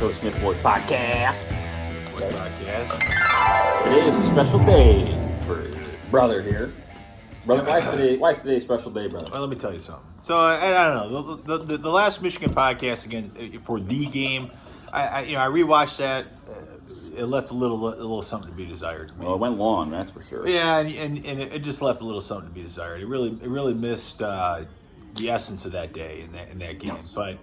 episode of Smith Boy Podcast. Podcast. Today is a special day for brother here. Brother, why is today a special day, brother? Well, let me tell you something. So I don't know the last Michigan podcast again for the game. I rewatched that. It left a little something to be desired. Well, it went long, that's for sure. Yeah, and it just left a little something to be desired. It really missed the essence of that day in that game. Yes. But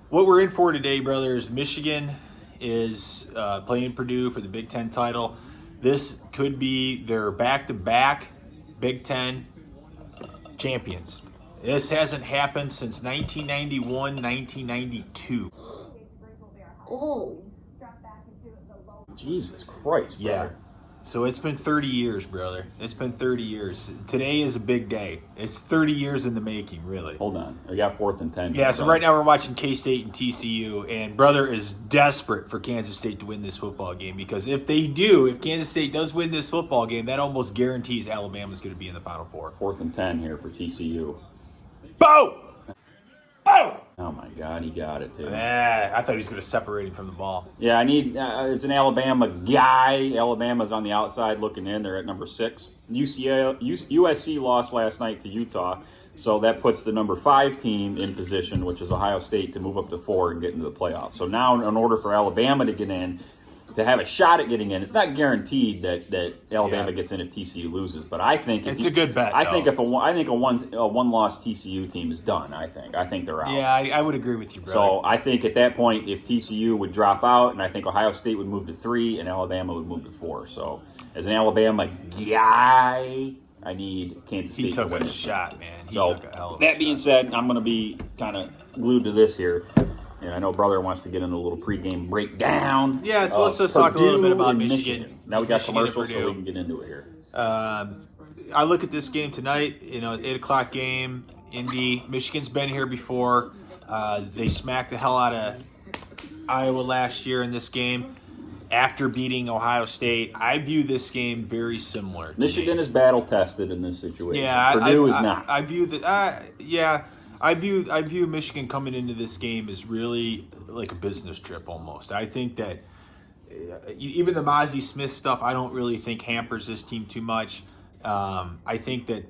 what we're in for today, brothers, Michigan is playing Purdue for the Big Ten title. This could be their back-to-back Big Ten champions. This hasn't happened since 1991, 1992. Oh. Jesus Christ, brother. Yeah. So it's been 30 years, brother. It's been 30 years. Today is a big day. It's 30 years in the making, really. Hold on. We got 4th and 10. Yeah, so right now we're watching K-State and TCU, and brother is desperate for Kansas State to win this football game because if Kansas State does win this football game, that almost guarantees Alabama's going to be in the Final Four. 4th and 10 here for TCU. Boom! Boom! Oh, my God, he got it, too. I thought he was going to separate him from the ball. Yeah, I need, as an Alabama guy, Alabama's on the outside looking in. They're at number 6. USC lost last night to Utah, so that puts the number 5 team in position, which is Ohio State, to move up to 4 and get into the playoffs. So now, in order for Alabama to get in, to have a shot at getting in, it's not guaranteed that Alabama gets in if TCU loses, but I think it's a good bet. I think a one-loss TCU team is done. I think they're out. Yeah, I would agree with you, brother. So I think at that point, if TCU would drop out, and I think Ohio State would move to 3, and Alabama would move to 4. So as an Alabama guy, I need Kansas State to win. He took a shot, man. That being said, I'm going to be kind of glued to this here. And I know brother wants to get into a little pregame breakdown. Yeah, so let's just talk a little bit about Michigan. Now we got commercials, so we can get into it here. I look at this game tonight, 8 o'clock game, Indy. Michigan's been here before. They smacked the hell out of Iowa last year in this game after beating Ohio State. I view this game very similar to Michigan is battle-tested in this situation. Yeah, Purdue is not. I view that. I view Michigan coming into this game as really like a business trip almost. I think that even the Mozzie Smith stuff, I don't really think hampers this team too much. I think that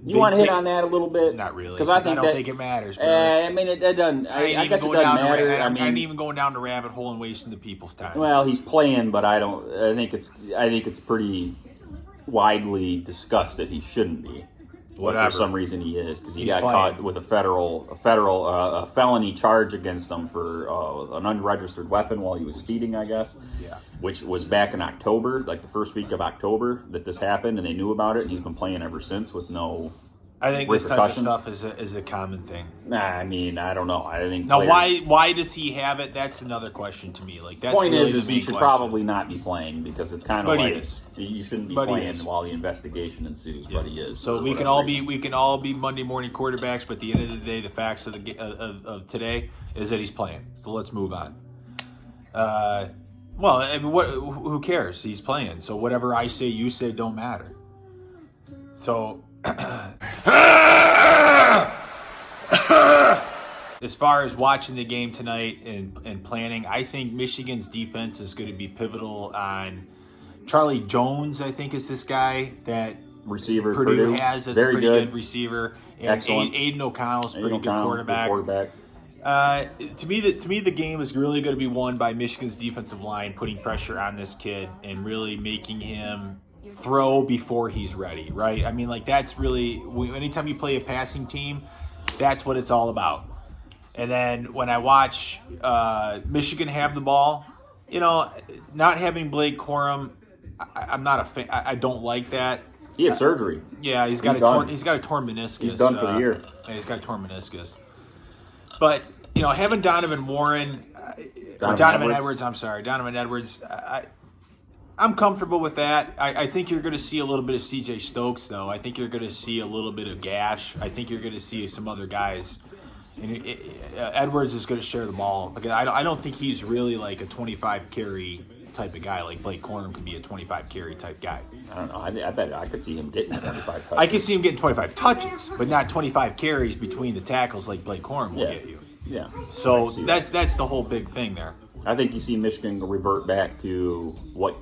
you want to hit on that a little bit? Not really, because I don't think it matters. I mean, it doesn't. I guess it doesn't matter. I ain't even going down the rabbit hole and wasting the people's time. Well, he's playing, but I think it's pretty widely discussed that he shouldn't be. Whatever. For some reason he is, because he got caught with a felony charge against him for an unregistered weapon while he was speeding, I guess. Yeah. Which was back in October, like the first week of October that this happened, and they knew about it, and he's been playing ever since with no I think this type of repercussions. stuff is a common thing. Nah, I mean, I don't know. I think now why does he have it? That's another question to me. Like that's point really is he should probably not be playing because it's kind of like you shouldn't be playing while the investigation ensues. Yeah. But he is. So we can all be Monday morning quarterbacks, but at the end of the day, the facts of of today is that he's playing. So let's move on. Well, I mean, who cares? He's playing. So whatever I say, you say, don't matter. So. As far as watching the game tonight and planning, I think Michigan's defense is going to be pivotal on Charlie Jones. I think is this guy that receiver Purdue has. That's very a pretty good receiver. And excellent. Aiden O'Connell's pretty good quarterback. To me, the game is really going to be won by Michigan's defensive line putting pressure on this kid and really making him throw before he's ready, right? I mean, like that's really anytime you play a passing team, that's what it's all about. And then when I watch Michigan have the ball, not having Blake Corum, I'm not a fan. I don't like that. He had surgery. Yeah, he's got a torn meniscus. He's done for the year. Yeah, he's got a torn meniscus. But having Donovan Edwards. I'm comfortable with that. I think you're going to see a little bit of C.J. Stokes, though. I think you're going to see a little bit of Gash. I think you're going to see some other guys. And Edwards is going to share the ball. Because I don't think he's really like a 25 carry type of guy. Like Blake Corum could be a 25 carry type guy. I don't know. I bet I could see him getting 25 touches. I could see him getting 25 touches, but not 25 carries between the tackles like Blake Corum will get you. Yeah. So that's the whole big thing there. I think you see Michigan revert back to what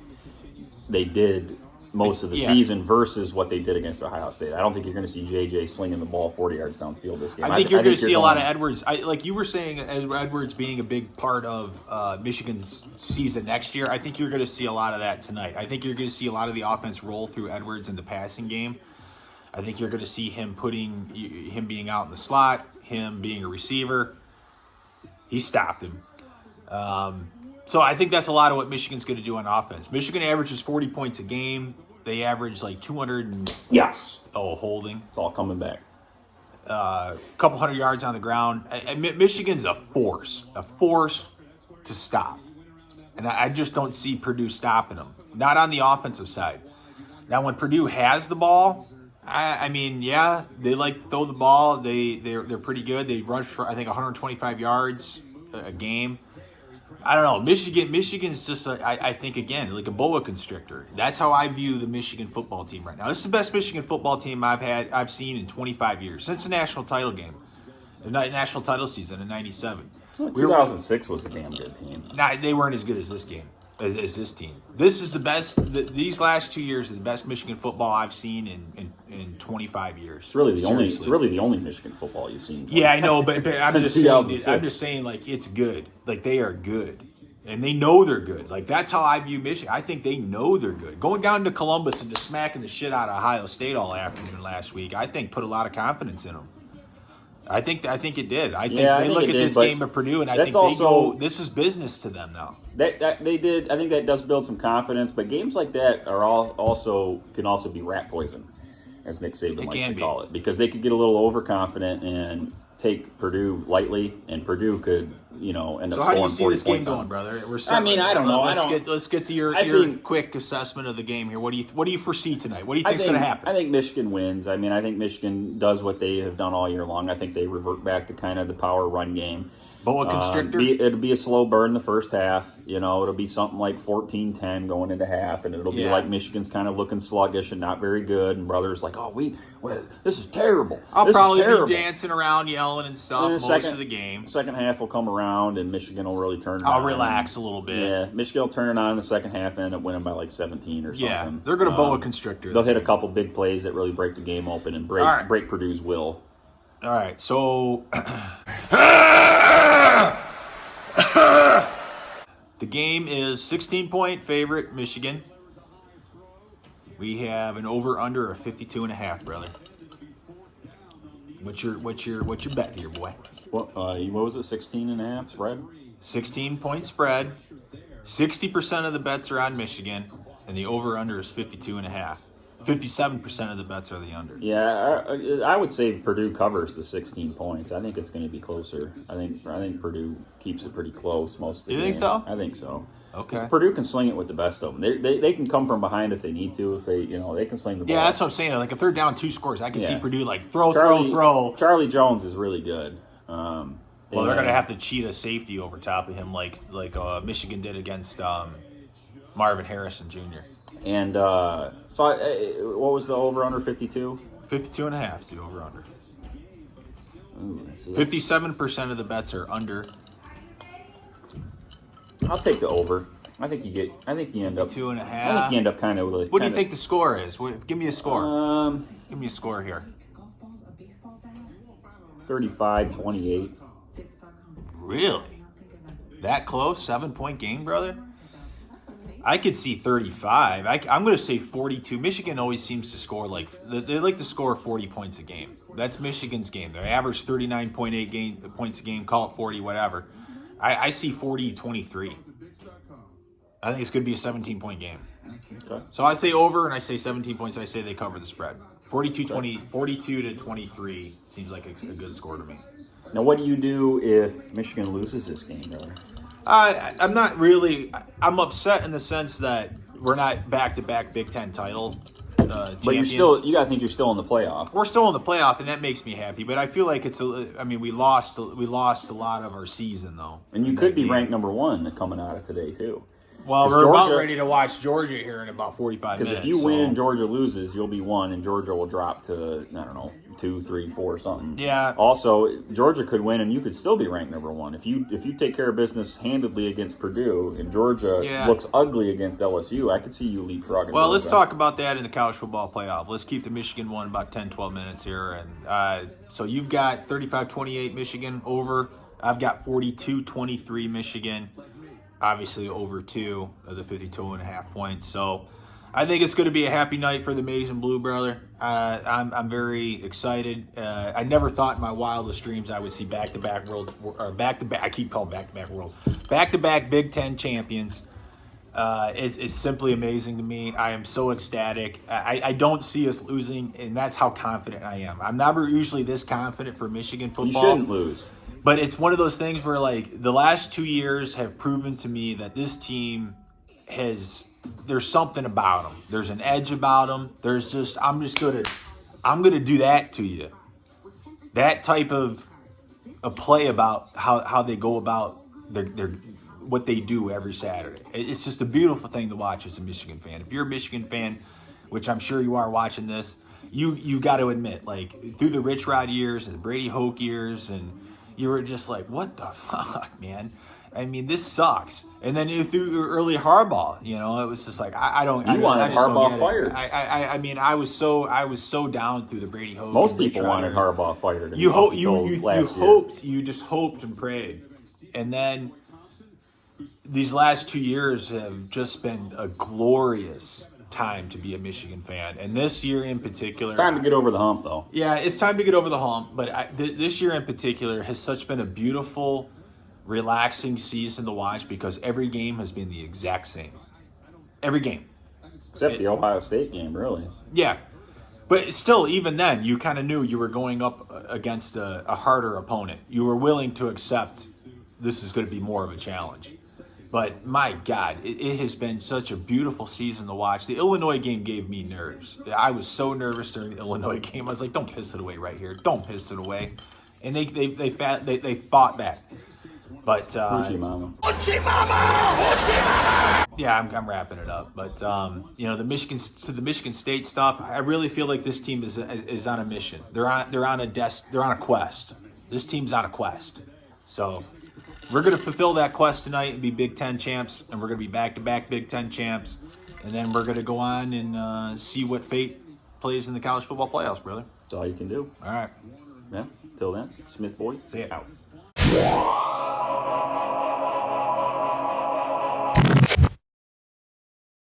they did most of the season versus what they did against Ohio State. I don't think you're going to see JJ slinging the ball 40 yards downfield this game. I think you're going to see a lot of Edwards. Like you were saying, Edwards being a big part of Michigan's season next year, I think you're going to see a lot of that tonight. I think you're going to see a lot of the offense roll through Edwards in the passing game. I think you're going to see him being out in the slot, him being a receiver. He stopped him. So I think that's a lot of what Michigan's going to do on offense. Michigan averages 40 points a game. They average like 200 and... Yes. Oh, holding. It's all coming back. A couple hundred yards on the ground. And Michigan's a force to stop. And I just don't see Purdue stopping them. Not on the offensive side. Now, when Purdue has the ball, I mean, yeah, they like to throw the ball. They're pretty good. They rush for, I think, 125 yards a game. I don't know. Michigan's just, I think, again, like a boa constrictor. That's how I view the Michigan football team right now. This is the best Michigan football team I've seen in 25 years, since the national title game, the national title season in '97. 2006 was a damn good team. Nah, they weren't as good as this game, as this team. This is the best. These last 2 years are the best Michigan football I've seen in 25 years. It's really the only Michigan football you've seen. Yeah, I know, but I'm just saying, like, it's good. Like, they are good, and they know they're good. Like, that's how I view Michigan. I think they know they're good. Going down to Columbus and just smacking the shit out of Ohio State all afternoon last week, I think put a lot of confidence in them. I think it did. I think they look at this game at Purdue, and I think they go, this is business to them now. They did. I think that does build some confidence, but games like that are can also be rat poison, as Nick Saban likes to call it, because they could get a little overconfident and take Purdue lightly, and Purdue could, end up scoring 40 points. So how do you see this game going, brother? I don't know. Let's get to your quick assessment of the game here. What do you foresee tonight? What do you think is going to happen? I think Michigan wins. I mean, I think Michigan does what they have done all year long. I think they revert back to kind of the power run game. Boa constrictor? It'll be a slow burn the first half. It'll be something like 14-10 going into half, and it'll be like Michigan's kind of looking sluggish and not very good, and Brothers like, this is terrible. I'll probably be dancing around, yelling and stuff most of the game. Second half will come around, and Michigan will really turn it on. I'll relax a little bit. Yeah, Michigan will turn it on in the second half and end up winning by like 17 or something. Yeah, they're going to boa constrictor. They'll hit a couple big plays that really break the game open and break Purdue's will. All right, so... The game is 16-point favorite, Michigan. We have an over/under of 52.5, brother. What's your bet here, boy? What was it? 16.5 spread. 16-point spread. 60% of the bets are on Michigan, and the over/under is 52.5. 57% of the bets are the under. Yeah, I would say Purdue covers the 16 points. I think it's going to be closer. I think Purdue keeps it pretty close most of the game. You think so? I think so. Okay. Purdue can sling it with the best of them. They can come from behind if they need to. If they can sling the ball. Yeah, that's what I'm saying. Like if they're down 2 scores, I can see Purdue like throw. Charlie Jones is really good. Well, they're going to have to cheat a safety over top of him, like Michigan did against Marvin Harrison Jr. And what was the over/under? 52? 52.5 is the over/under. 57% of the bets are under. I'll take the over. I think you end up 2.5. I think you end up kind of with. What do you think the score is? Give me a score. Give me a score here. 35-28. Really? That close? 7-point game, brother? I could see 35. I'm going to say 42. Michigan always seems to score they like to score 40 points a game. That's Michigan's game. They average 39.8 points a game. Call it 40, whatever. I see 40-23. I think it's going to be a 17-point game. Okay. So I say over, and I say 17 points. I say they cover the spread. 42-23 seems like a good score to me. Now, what do you do if Michigan loses this game, brother? I'm not really. I'm upset in the sense that we're not back-to-back Big Ten title champions. But you gotta think you're still in the playoff. We're still in the playoff, and that makes me happy. But I feel like we lost a lot of our season though. And you could be ranked number 1 coming out of today too. Well, we're about ready to watch Georgia here in about 45 minutes. Because if you win and Georgia loses, you'll be 1, and Georgia will drop to, I don't know, 2, 3, 4, something. Yeah. Also, Georgia could win, and you could still be ranked number 1. If you take care of business handedly against Purdue, and Georgia looks ugly against LSU, I could see you leapfrogging. Well, let's talk about that in the college football playoff. Let's keep the Michigan one about 10, 12 minutes here. And so you've got 35-28 Michigan over. I've got 42-23 Michigan. Obviously over 2 of the 52.5 points. So I think it's going to be a happy night for the Maize and Blue, brother. I'm very excited. I never thought in my wildest dreams I would see back-to-back I keep calling back-to-back Big Ten champions. It's simply amazing to me. I am so ecstatic. I don't see us losing, and that's how confident I am. I'm never usually this confident for Michigan football. You shouldn't lose. But it's one of those things where, like, the last 2 years have proven to me that this team there's something about them. There's an edge about them. I'm going to do that to you. That type of a play about how they go about their what they do every Saturday. It's just a beautiful thing to watch as a Michigan fan. If you're a Michigan fan, which I'm sure you are watching this, you got to admit, like, through the Rich Rod years and the Brady Hoke years, and you were just like, what the fuck, man? I mean, this sucks. And then through early Harbaugh, it was just like, I wanted Harbaugh fired. I mean, I was so down through the Brady Hoke. Most people wanted Harbaugh fired. You just hoped and prayed. And then these last 2 years have just been a glorious time to be a Michigan fan, and this year in particular, it's time to get over the hump, though. Yeah, it's time to get over the hump. But this year in particular has been a beautiful, relaxing season to watch because every game has been the exact same. Every game, except the Ohio State game, really. Yeah, but still, even then, you kind of knew you were going up against a harder opponent. You were willing to accept this is going to be more of a challenge. But my God, it has been such a beautiful season to watch. The Illinois game gave me nerves. I was so nervous during the Illinois game. I was like, "Don't piss it away right here! Don't piss it away!" And they fought back. But Hoochie mama. Yeah, I'm wrapping it up. But the Michigan State stuff, I really feel like this team is on a mission. They're on a quest. This team's on a quest. So we're going to fulfill that quest tonight and be Big Ten champs, and we're going to be back-to-back Big Ten champs, and then we're going to go on and see what fate plays in the college football playoffs, brother. That's all you can do. All right. Yeah. Till then, Smith boys, see it out.